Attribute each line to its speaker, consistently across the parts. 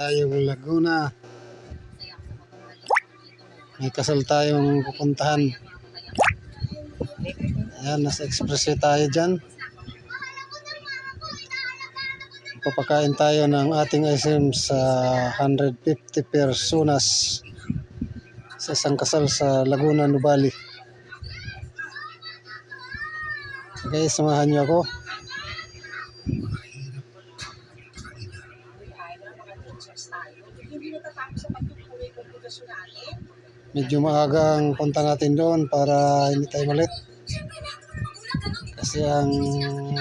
Speaker 1: Tayong Laguna. May kasal tayong pupuntahan. Ayan, nasa Expressway tayo dyan. Papakain tayo ng ating item sa 150 personas sa isang kasal sa Laguna, Nubali. Okay, samahan niyo ako. Medyo maaga ang punta natin doon para hindi tayo malit. Kasi ang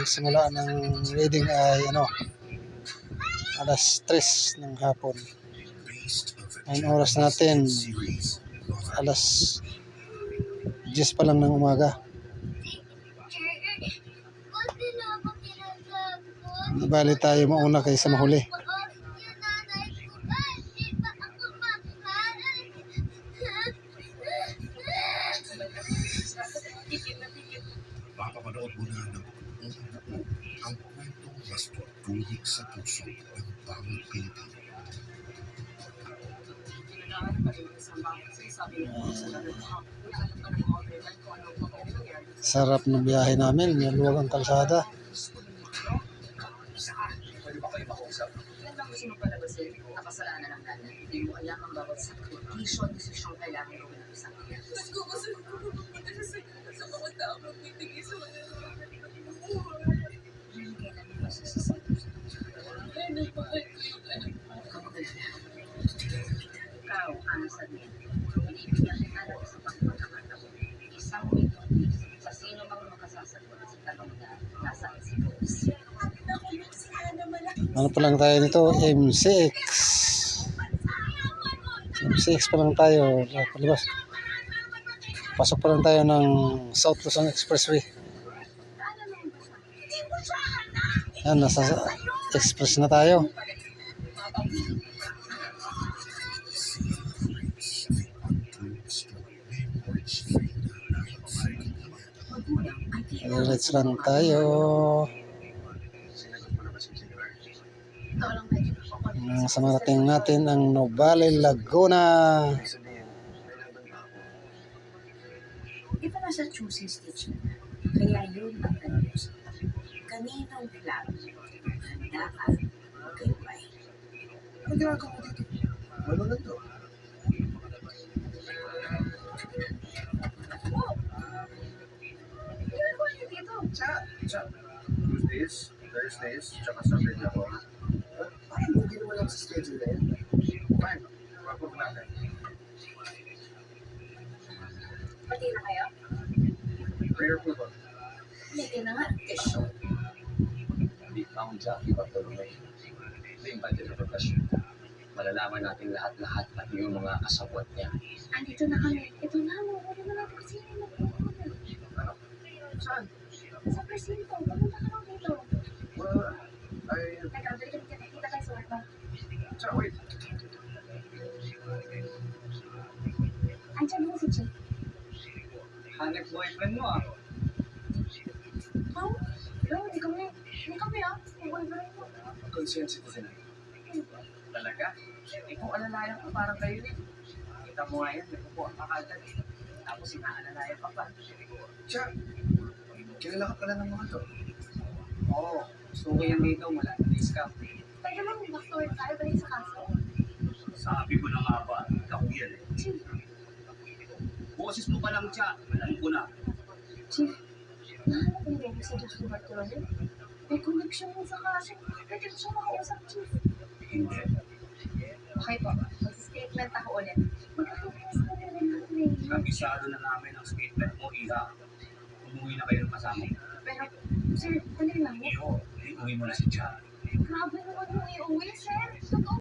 Speaker 1: simula ng wedding ay alas 3 ng hapon. Ang oras natin alas 10 pa lang ng umaga. Nabali tayo mauna kaysa mahuli.
Speaker 2: Mapapanood mo na ng ang kwentong mas tutuhig sa puso ng bawat Pilipino.
Speaker 1: Sarap ng biyahe namin, may luwag ang kalsada.
Speaker 3: Pwede ba kayo makausap? Yan lang gusto magpalabasin kung nakasalanan ng nanay. Hindi mo alam ang bawat sakripisyon, desisyon kailangan gawin ng isang ina.
Speaker 4: Mas gusto ko sa mga tao magbibigay sa mga
Speaker 3: Hindi kailan mo masasasali.
Speaker 4: ano mahal ko yung anak mo.
Speaker 3: Kapag-alala. Ikaw, ang sabihin. Binibigyan kita ng isang pagkakataon. Isang milyon sa sino mang makasasagot sa tanong na nasa isipos.
Speaker 4: Nakulong si Ana malaki.
Speaker 1: Ano pa lang tayo nito? M6. M6 pa lang tayo. Palabas. Pasok pa lang tayo ng South Luzon Expressway. Yan, nasa express na tayo. Let's lang tayo. Sa marating natin ang Nubali, Laguna.
Speaker 3: Di ba nasa choosing stage na? Kaya yun ang tanong sa kaninong club handa ka mag-iway.
Speaker 2: Ano ginagawa mo dito? Malunan to.
Speaker 3: Ginagawa niyo dito?
Speaker 2: Sa Thursdays, tsaka Sunday na ako. Parang hindi naman lang sa schedule na yun. Fine, mapapag natin.
Speaker 3: Pati na kayo?
Speaker 2: Prayer po ba?
Speaker 3: Hindi na nga, kesyo.
Speaker 5: Hindi pa akong Jackie Bartolome. Hindi invited na profession. Malalaman natin lahat-lahat pati yung mga kasabwat niya.
Speaker 3: Andito na kami. Ito na, wala na natin kasi yung
Speaker 2: Ano? Saan?
Speaker 3: sa presinto. Pumunta ka lang dito.
Speaker 2: Well,
Speaker 3: Teka, dali ka kita tayo sa work mo.
Speaker 2: wait.
Speaker 3: Andiyan mo si Chief.
Speaker 5: Hanep boyfriend mo ah.
Speaker 3: Oh? No, hindi kami ah. Boyfriend mo.
Speaker 5: Consent citizen. Talaga? Eh kung alalayan ko parang kayo eh. Kita mo nga yan, nagpupo ang kakagad. Tapos inaalalayan ka pa.
Speaker 2: Siya, kilala ka pala ng mga to.
Speaker 5: Oo, gusto ko yan dito mula na discount.
Speaker 3: Teka lang, mag-story tayo balik sa kaso.
Speaker 5: Sabi ko na nga ba, ikaw yan eh.
Speaker 3: Chief,
Speaker 5: Boses mo pa lang siya, alam ko na.
Speaker 3: Chief, nahanap mo rin si Josh Bartolome. May connection mo sa kaso. Pwede ko siya makausap, Chief.
Speaker 5: Hindi.
Speaker 3: Okay po, mag-statement ako ulit. Magkakita na rin natin eh.
Speaker 5: Kabisado na namin ang statement mo, Iha. Umuwi na kayo ng kasama mo.
Speaker 3: Pero, sir, dali lang.
Speaker 5: Iyo, iuwi mo na si Chad.
Speaker 3: Grabe naman yung iuwi, sir. Totoo